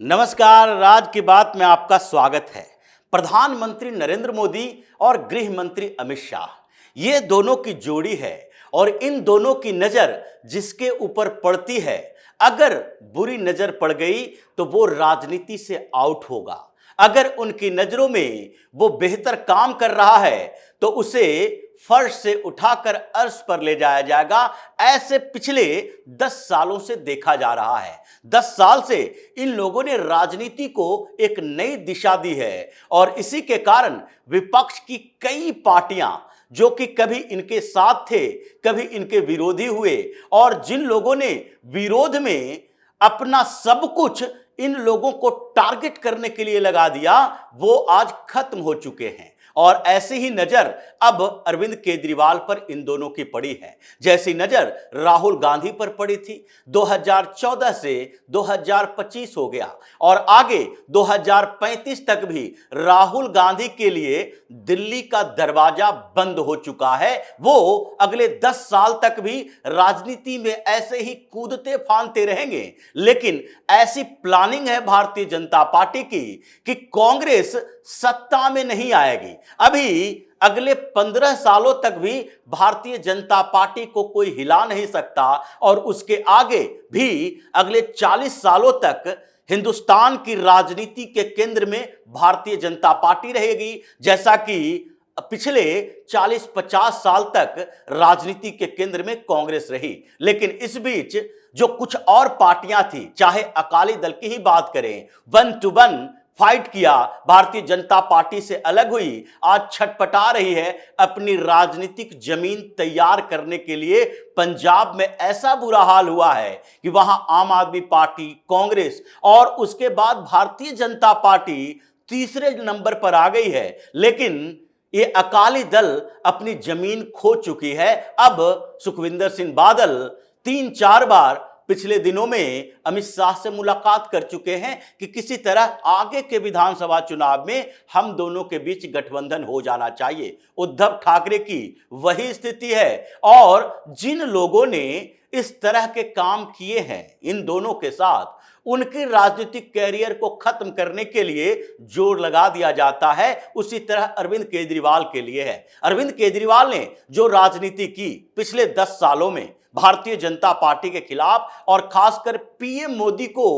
नमस्कार, राज की बात में आपका स्वागत है। प्रधानमंत्री नरेंद्र मोदी और गृह मंत्री अमित शाह, ये दोनों की जोड़ी है और इन दोनों की नजर जिसके ऊपर पड़ती है, अगर बुरी नजर पड़ गई तो वो राजनीति से आउट होगा। अगर उनकी नजरों में वो बेहतर काम कर रहा है तो उसे फर्श से उठाकर अर्श पर ले जाया जाएगा। ऐसे पिछले 10 सालों से देखा जा रहा है। 10 साल से इन लोगों ने राजनीति को एक नई दिशा दी है और इसी के कारण विपक्ष की कई पार्टियां जो कि कभी इनके साथ थे, कभी इनके विरोधी हुए और जिन लोगों ने विरोध में अपना सब कुछ इन लोगों को टारगेट करने के लिए लगा दिया, वो आज खत्म हो चुके हैं। और ऐसी ही नजर अब अरविंद केजरीवाल पर इन दोनों की पड़ी है, जैसी नजर राहुल गांधी पर पड़ी थी। 2014 से 2025 हो गया और आगे 2035 तक भी राहुल गांधी के लिए दिल्ली का दरवाजा बंद हो चुका है। वो अगले 10 साल तक भी राजनीति में ऐसे ही कूदते फांदते रहेंगे। लेकिन ऐसी प्लानिंग है भारतीय जनता पार्टी की कि कांग्रेस सत्ता में नहीं आएगी। अभी अगले 15 सालों तक भी भारतीय जनता पार्टी को कोई हिला नहीं सकता और उसके आगे भी अगले 40 सालों तक हिंदुस्तान की राजनीति के केंद्र में भारतीय जनता पार्टी रहेगी, जैसा कि पिछले 40-50 साल तक राजनीति के केंद्र में कांग्रेस रही। लेकिन इस बीच जो कुछ और पार्टियां थी, चाहे अकाली दल की ही बात करें, 1 to 1 फाइट किया, भारतीय जनता पार्टी से अलग हुई, आज छटपटा रही है अपनी राजनीतिक जमीन तैयार करने के लिए। पंजाब में ऐसा बुरा हाल हुआ है कि वहां आम आदमी पार्टी, कांग्रेस और उसके बाद भारतीय जनता पार्टी तीसरे नंबर पर आ गई है। लेकिन ये अकाली दल अपनी जमीन खो चुकी है। अब सुखविंदर सिंह बादल 3-4 बार पिछले दिनों में अमित शाह से मुलाकात कर चुके हैं कि किसी तरह आगे के विधानसभा चुनाव में हम दोनों के बीच गठबंधन हो जाना चाहिए। उद्धव ठाकरे की वही स्थिति है और जिन लोगों ने इस तरह के काम किए हैं इन दोनों के साथ, उनके राजनीतिक कैरियर को खत्म करने के लिए जोर लगा दिया जाता है। उसी तरह अरविंद केजरीवाल के लिए है। अरविंद केजरीवाल ने जो राजनीति की पिछले 10 सालों में भारतीय जनता पार्टी के खिलाफ और खासकर पीएम मोदी को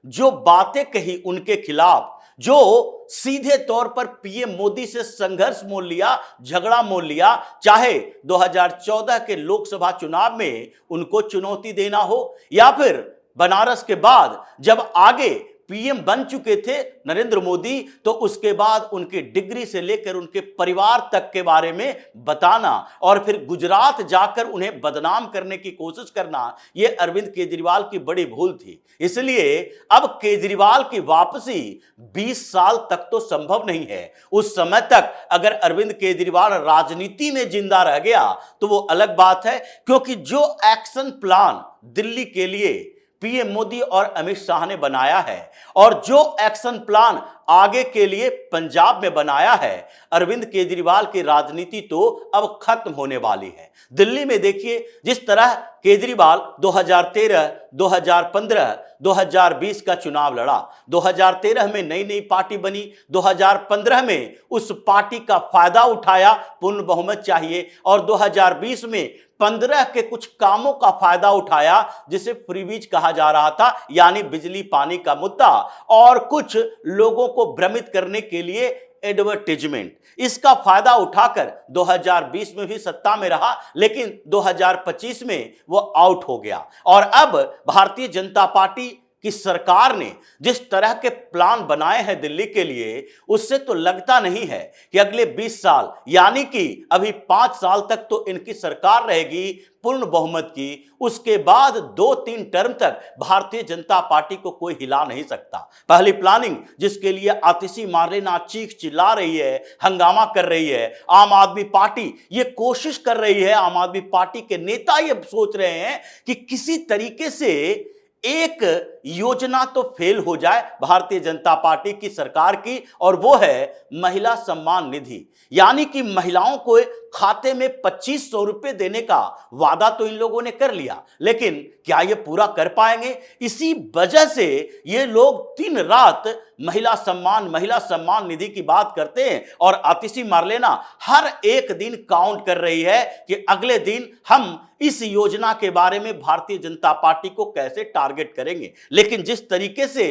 जो बातें कही उनके खिलाफ, जो सीधे तौर पर पीएम मोदी से संघर्ष मोल लिया, झगड़ा मोल लिया, चाहे 2014 के लोकसभा चुनाव में उनको चुनौती देना हो या फिर बनारस के बाद जब आगे पीएम बन चुके थे नरेंद्र मोदी, तो उसके बाद उनकी डिग्री से लेकर उनके परिवार तक के बारे में बताना और फिर गुजरात जाकर उन्हें बदनाम करने की कोशिश करना, यह अरविंद केजरीवाल की बड़ी भूल थी। इसलिए अब केजरीवाल की वापसी 20 साल तक तो संभव नहीं है। उस समय तक अगर अरविंद केजरीवाल राजनीति में जिंदा रह गया तो वो अलग बात है, क्योंकि जो एक्शन प्लान दिल्ली के लिए पीएम मोदी और अमित शाह ने बनाया है और जो एक्शन प्लान आगे के लिए पंजाब में बनाया है, अरविंद केजरीवाल की राजनीति तो अब खत्म होने वाली है। दिल्ली में देखिए जिस तरह केजरीवाल 2013, 2015, 2020 का चुनाव लड़ा। 2013 में नई नई पार्टी बनी, 2015 में उस पार्टी का फायदा उठाया, पूर्ण बहुमत चाहिए, और 2020 में 15 के कुछ कामों का फायदा उठाया जिसे फ्रीबीज कहा जा रहा था, यानी बिजली पानी का मुद्दा और कुछ लोगों को भ्रमित करने के लिए एडवर्टाइजमेंट। इसका फायदा उठाकर 2020 में भी सत्ता में रहा, लेकिन 2025 में वो आउट हो गया। और अब भारतीय जनता पार्टी कि सरकार ने जिस तरह के प्लान बनाए हैं दिल्ली के लिए, उससे तो लगता नहीं है कि अगले 20 साल यानी कि अभी 5 साल तक तो इनकी सरकार रहेगी पूर्ण बहुमत की। उसके बाद 2-3 टर्म तक भारतीय जनता पार्टी को कोई हिला नहीं सकता। पहली प्लानिंग जिसके लिए आतिशी मार्लेना चीख चिल्ला रही है, हंगामा कर रही है, आम आदमी पार्टी ये कोशिश कर रही है, आम आदमी पार्टी के नेता ये सोच रहे हैं कि किसी तरीके से एक योजना तो फेल हो जाए भारतीय जनता पार्टी की सरकार की, और वो है महिला सम्मान निधि। यानी कि महिलाओं को खाते में 2500 रुपए देने का वादा तो इन लोगों ने कर लिया, लेकिन क्या ये पूरा कर पाएंगे? इसी वजह से ये लोग दिन रात महिला सम्मान निधि की बात करते हैं और आतिशी मार्लेना हर एक दिन काउंट कर रही है कि अगले दिन हम इस योजना के बारे में भारतीय जनता पार्टी को कैसे टारगेट करेंगे। लेकिन जिस तरीके से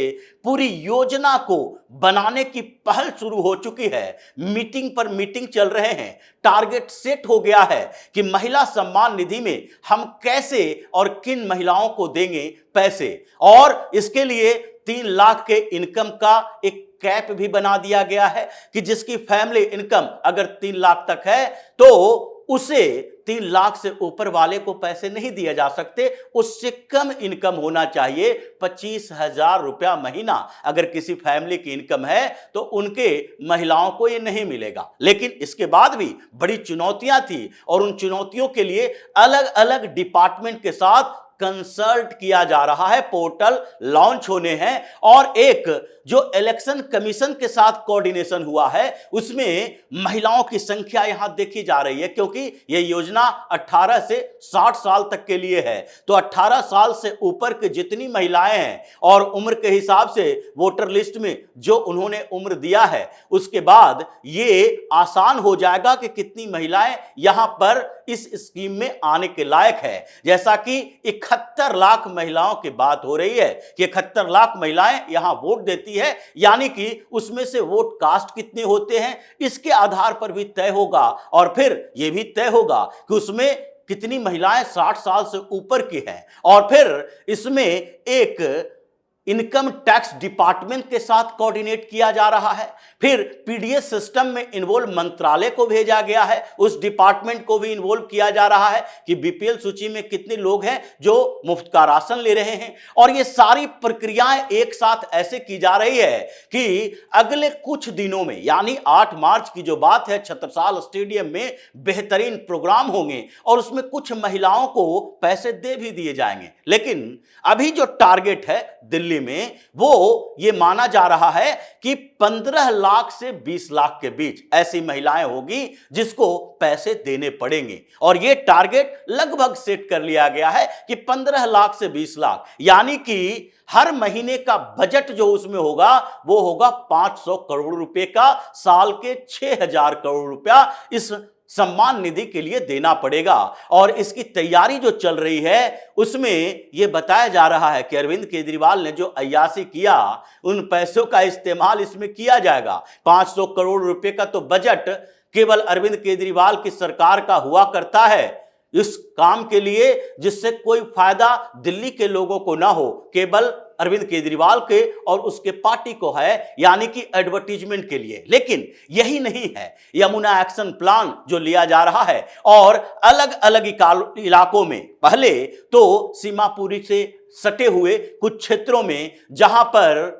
पूरी योजना को बनाने की पहल शुरू हो चुकी है, मीटिंग पर मीटिंग चल रहे हैं, टारगेट सेट हो गया है कि महिला सम्मान निधि में हम कैसे और किन महिलाओं को देंगे पैसे, और इसके लिए 3 लाख के इनकम का एक कैप भी बना दिया गया है कि जिसकी फैमिली इनकम अगर 3 लाख तक है तो उसे 3 लाख से ऊपर वाले को पैसे नहीं दिए जा सकते, उससे कम इनकम होना चाहिए। 25,000 रुपया महीना अगर किसी फैमिली की इनकम है तो उनके महिलाओं को ये नहीं मिलेगा। लेकिन इसके बाद भी बड़ी चुनौतियां थी और उन चुनौतियों के लिए अलग अलग डिपार्टमेंट के साथ कंसल्ट किया जा रहा है, पोर्टल लॉन्च होने हैं और एक जो इलेक्शन कमीशन के साथ कोऑर्डिनेशन हुआ है उसमें महिलाओं की संख्या यहां देखी जा रही है, क्योंकि यह योजना 18 से 60 साल तक के लिए है। तो 18 साल से ऊपर के जितनी महिलाएं हैं और उम्र के हिसाब से वोटर लिस्ट में जो उन्होंने उम्र दिया है उसके बाद ये आसान हो जाएगा कि कितनी महिलाएं यहां पर इस स्कीम में आने के लायक है। जैसा कि 71 लाख महिलाओं की बात हो रही है कि 71 लाख महिलाएं यहां वोट देती है, यानी कि उसमें से वोट कास्ट कितने होते हैं इसके आधार पर भी तय होगा और फिर यह भी तय होगा कि उसमें कितनी महिलाएं 60 साल से ऊपर की हैं। और फिर इसमें एक इनकम टैक्स डिपार्टमेंट के साथ कोऑर्डिनेट किया जा रहा है, फिर पीडीएस सिस्टम में इन्वॉल्व मंत्रालय को भेजा गया है, उस डिपार्टमेंट को भी इन्वॉल्व किया जा रहा है कि बीपीएल सूची में कितने लोग हैं जो मुफ्त का राशन ले रहे हैं। और ये सारी प्रक्रियाएं एक साथ ऐसे की जा रही है कि अगले कुछ दिनों में यानी 8 मार्च की जो बात है, छत्रसाल स्टेडियम में बेहतरीन प्रोग्राम होंगे और उसमें कुछ महिलाओं को पैसे दे भी दिए जाएंगे। लेकिन अभी जो टारगेट है दिल्ली में वो ये माना जा रहा है कि 15 लाख से 20 लाख के बीच ऐसी महिलाएं होगी जिसको पैसे देने पड़ेंगे। और ये टारगेट लगभग सेट कर लिया गया है कि 15 लाख से 20 लाख, यानी कि हर महीने का बजट जो उसमें होगा वो होगा 500 करोड़ रुपए का, साल के 6,000 करोड़ रुपया इस सम्मान निधि के लिए देना पड़ेगा। और इसकी तैयारी जो चल रही है उसमें यह बताया जा रहा है कि अरविंद केजरीवाल ने जो अय्यासी किया उन पैसों का इस्तेमाल इसमें किया जाएगा। 500 करोड़ रुपए का तो बजट केवल अरविंद केजरीवाल की सरकार का हुआ करता है इस काम के लिए जिससे कोई फायदा दिल्ली के लोगों को ना हो, केवल अरविंद केजरीवाल के और उसके पार्टी को है, यानी कि एडवर्टीजमेंट के लिए। लेकिन यही नहीं है, यमुना एक्शन प्लान जो लिया जा रहा है और अलग अलग इलाकों में, पहले तो सीमापुरी से सटे हुए कुछ क्षेत्रों में जहां पर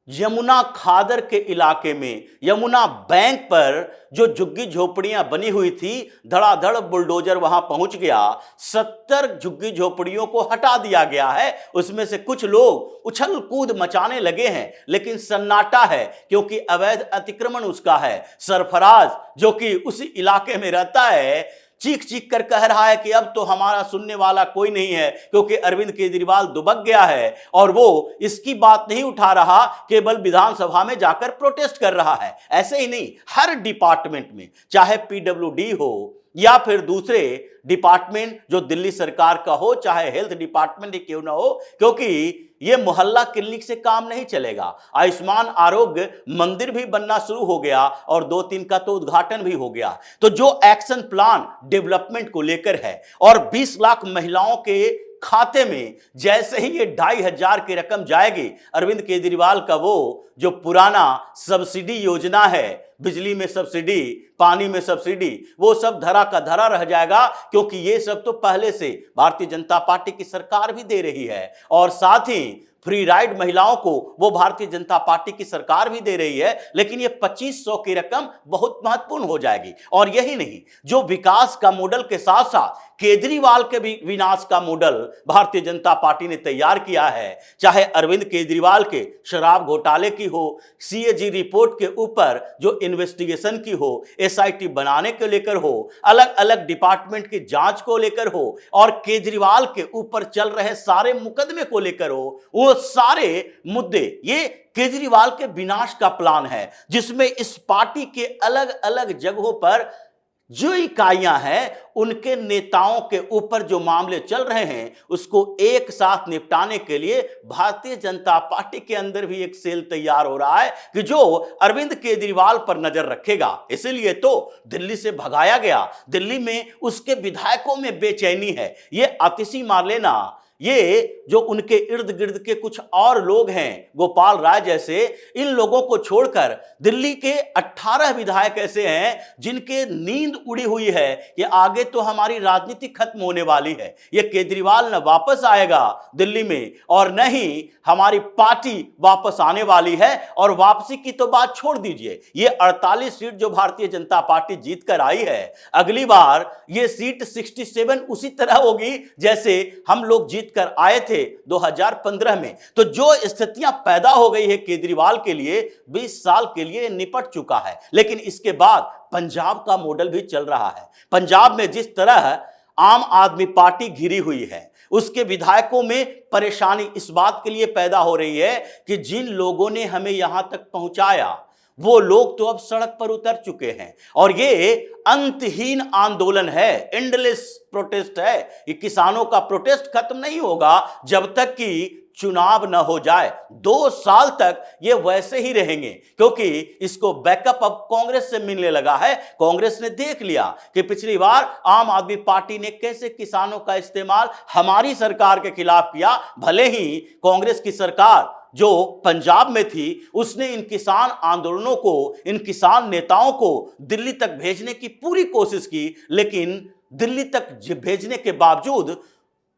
यमुना खादर के इलाके में यमुना बैंक पर जो झुग्गी झोपड़ियां बनी हुई थी, धड़ाधड़ बुलडोजर वहां पहुंच गया, 70 झुग्गी झोपड़ियों को हटा दिया गया है। उसमें से कुछ लोग उछल कूद मचाने लगे हैं, लेकिन सन्नाटा है क्योंकि अवैध अतिक्रमण उसका है। सरफराज जो कि उसी इलाके में रहता है चीख चीख कर कह रहा है कि अब तो हमारा सुनने वाला कोई नहीं है क्योंकि अरविंद केजरीवाल दुबक गया है और वो इसकी बात नहीं उठा रहा, केवल विधानसभा में जाकर प्रोटेस्ट कर रहा है। ऐसे ही नहीं, हर डिपार्टमेंट में, चाहे पीडब्ल्यूडी हो या फिर दूसरे डिपार्टमेंट जो दिल्ली सरकार का हो, चाहे हेल्थ डिपार्टमेंट ही क्यों ना हो, क्योंकि ये मोहल्ला क्लिनिक से काम नहीं चलेगा। आयुष्मान आरोग्य मंदिर भी बनना शुरू हो गया और 2-3 का तो उद्घाटन भी हो गया। तो जो एक्शन प्लान डेवलपमेंट को लेकर है और 20 लाख महिलाओं के खाते में जैसे ही ये 2,500 की रकम जाएगी, अरविंद केजरीवाल का वो जो पुराना सब्सिडी योजना है, बिजली में सब्सिडी, पानी में सब्सिडी, वो सब धरा का धरा रह जाएगा, क्योंकि ये सब तो पहले से भारतीय जनता पार्टी की सरकार भी दे रही है और साथ ही फ्री राइड महिलाओं को वो भारतीय जनता पार्टी की सरकार भी दे रही है। लेकिन ये 2500 की रकम बहुत महत्वपूर्ण हो जाएगी। और यही नहीं, जो विकास का मॉडल के साथ साथ केजरीवाल के भी विनाश का मॉडल भारतीय जनता पार्टी ने तैयार किया है। चाहे अरविंद केजरीवाल के शराब घोटाले की हो, सीएजी रिपोर्ट के ऊपर जो इन्वेस्टिगेशन की हो, एसआईटी बनाने को लेकर हो, अलग अलग डिपार्टमेंट की जांच को लेकर हो, और केजरीवाल के ऊपर चल रहे सारे मुकदमे को लेकर हो, वो सारे मुद्दे ये केजरीवाल के विनाश का प्लान है, जिसमें इस पार्टी के अलग अलग जगहों पर जो इकाइयां हैं उनके नेताओं के ऊपर जो मामले चल रहे हैं उसको एक साथ निपटाने के लिए भारतीय जनता पार्टी के अंदर भी एक सेल तैयार हो रहा है कि जो अरविंद केजरीवाल पर नजर रखेगा। इसीलिए तो दिल्ली से भगाया गया। दिल्ली में उसके विधायकों में बेचैनी है। ये आतिशी मार लेना, ये जो उनके इर्द गिर्द के कुछ और लोग हैं, गोपाल राय जैसे, इन लोगों को छोड़कर दिल्ली के 18 विधायक ऐसे हैं जिनके नींद उड़ी हुई है कि आगे तो हमारी राजनीति खत्म होने वाली है। ये केजरीवाल न वापस आएगा दिल्ली में और न ही हमारी पार्टी वापस आने वाली है। और वापसी की तो बात छोड़ दीजिए, ये 48 सीट जो भारतीय जनता पार्टी जीत कर आई है, अगली बार ये सीट 67 उसी तरह होगी जैसे हम लोग जीत कर आए थे 2015 में। तो जो स्थितियां पैदा हो गई है केजरीवाल के लिए, 20 साल के लिए निपट चुका है। लेकिन इसके बाद पंजाब का मॉडल भी चल रहा है। पंजाब में जिस तरह आम आदमी पार्टी घिरी हुई है, उसके विधायकों में परेशानी इस बात के लिए पैदा हो रही है कि जिन लोगों ने हमें यहां तक पहुंचाया वो लोग तो अब सड़क पर उतर चुके हैं। और ये अंतहीन आंदोलन है, एंडलेस प्रोटेस्ट है। ये किसानों का प्रोटेस्ट खत्म नहीं होगा जब तक कि चुनाव न हो जाए। 2 साल तक ये वैसे ही रहेंगे, क्योंकि इसको बैकअप अब कांग्रेस से मिलने लगा है। कांग्रेस ने देख लिया कि पिछली बार आम आदमी पार्टी ने कैसे किसानों का इस्तेमाल हमारी सरकार के खिलाफ किया। भले ही कांग्रेस की सरकार जो पंजाब में थी उसने इन किसान आंदोलनों को, इन किसान नेताओं को दिल्ली तक भेजने की पूरी कोशिश की, लेकिन दिल्ली तक भेजने के बावजूद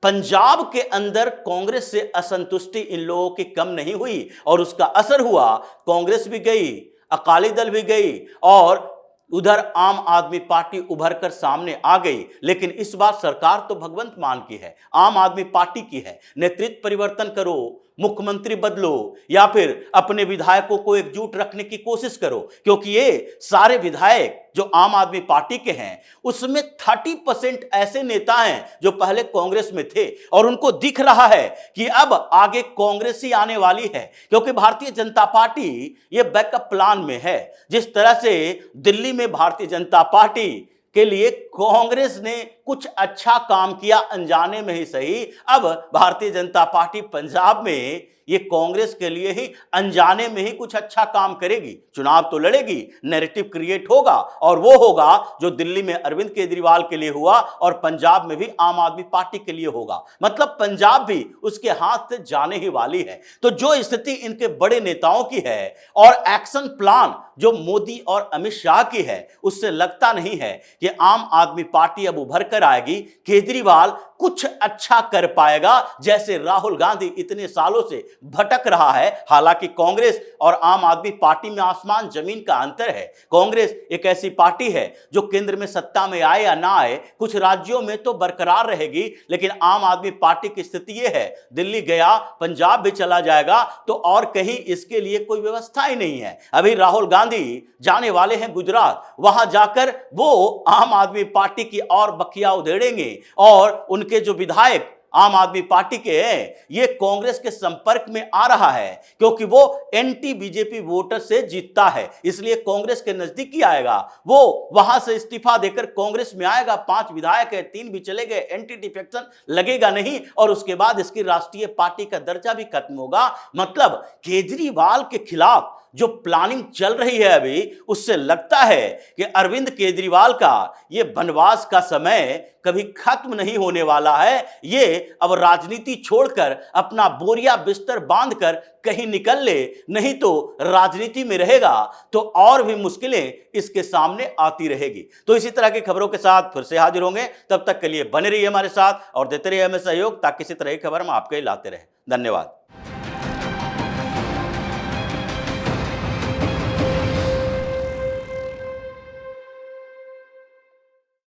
पंजाब के अंदर कांग्रेस से असंतुष्टि इन लोगों की कम नहीं हुई और उसका असर हुआ। कांग्रेस भी गई, अकाली दल भी गई और उधर आम आदमी पार्टी उभर कर सामने आ गई। लेकिन इस बार सरकार तो भगवंत मान की है, आम आदमी पार्टी की है। नेतृत्व परिवर्तन करो, मुख्यमंत्री बदलो या फिर अपने विधायकों को एकजुट रखने की कोशिश करो, क्योंकि ये सारे विधायक जो आम आदमी पार्टी के हैं उसमें 30% ऐसे नेता हैं जो पहले कांग्रेस में थे और उनको दिख रहा है कि अब आगे कांग्रेस ही आने वाली है, क्योंकि भारतीय जनता पार्टी ये बैकअप प्लान में है। जिस तरह से दिल्ली में भारतीय जनता पार्टी के लिए कांग्रेस ने कुछ अच्छा काम किया अनजाने में ही सही, अब भारतीय जनता पार्टी पंजाब में ये कांग्रेस के लिए ही अनजाने में ही कुछ अच्छा काम करेगी। चुनाव तो लड़ेगी, नैरेटिव क्रिएट होगा और वो होगा जो दिल्ली में अरविंद केजरीवाल के लिए हुआ और पंजाब में भी आम आदमी पार्टी के लिए होगा। मतलब पंजाब भी उसके हाथ से जाने ही वाली है। तो जो स्थिति इनके बड़े नेताओं की है और एक्शन प्लान जो मोदी और अमित शाह की है, उससे लगता नहीं है कि आम आदमी पार्टी अब उभर कर आएगी, केजरीवाल कुछ अच्छा कर पाएगा। जैसे राहुल गांधी इतने सालों से भटक रहा है। हालांकि कांग्रेस और आम आदमी पार्टी में आसमान जमीन का अंतर है। कांग्रेस एक ऐसी पार्टी है जो केंद्र में सत्ता में आए या ना आए, कुछ राज्यों में तो बरकरार रहेगी, लेकिन आम आदमी पार्टी की स्थिति यह है, दिल्ली गया, पंजाब भी चला जाएगा तो और कहीं इसके लिए कोई व्यवस्था ही नहीं है। अभी राहुल गांधी जाने वाले हैं गुजरात, वहां जाकर वो आम आदमी पार्टी की और बखिया उधेड़ेंगे और उनके जो विधायक आम आदमी पार्टी के हैं ये कांग्रेस के संपर्क में आ रहा है, क्योंकि वो एंटी बीजेपी वोटर से जीतता है, इसलिए कांग्रेस के नजदीक ही आएगा। वो वहां से इस्तीफा देकर कांग्रेस में आएगा। 5 विधायक है, 3 भी चले गए, एंटी डिफेक्शन लगेगा नहीं और उसके बाद इसकी राष्ट्रीय पार्टी का दर्जा भी खत्म होगा। मतलब केजरीवाल के खिलाफ जो प्लानिंग चल रही है अभी, उससे लगता है कि अरविंद केजरीवाल का ये वनवास का समय कभी खत्म नहीं होने वाला है। ये अब राजनीति छोड़कर अपना बोरिया बिस्तर बांधकर कहीं निकल ले, नहीं तो राजनीति में रहेगा तो और भी मुश्किलें इसके सामने आती रहेगी। तो इसी तरह की खबरों के साथ फिर से हाजिर होंगे। तब तक के लिए बने रहिए हमारे साथ और देते रहिए हमें सहयोग, ताकि इसी तरह की खबर हम आपके लाते रहे। धन्यवाद।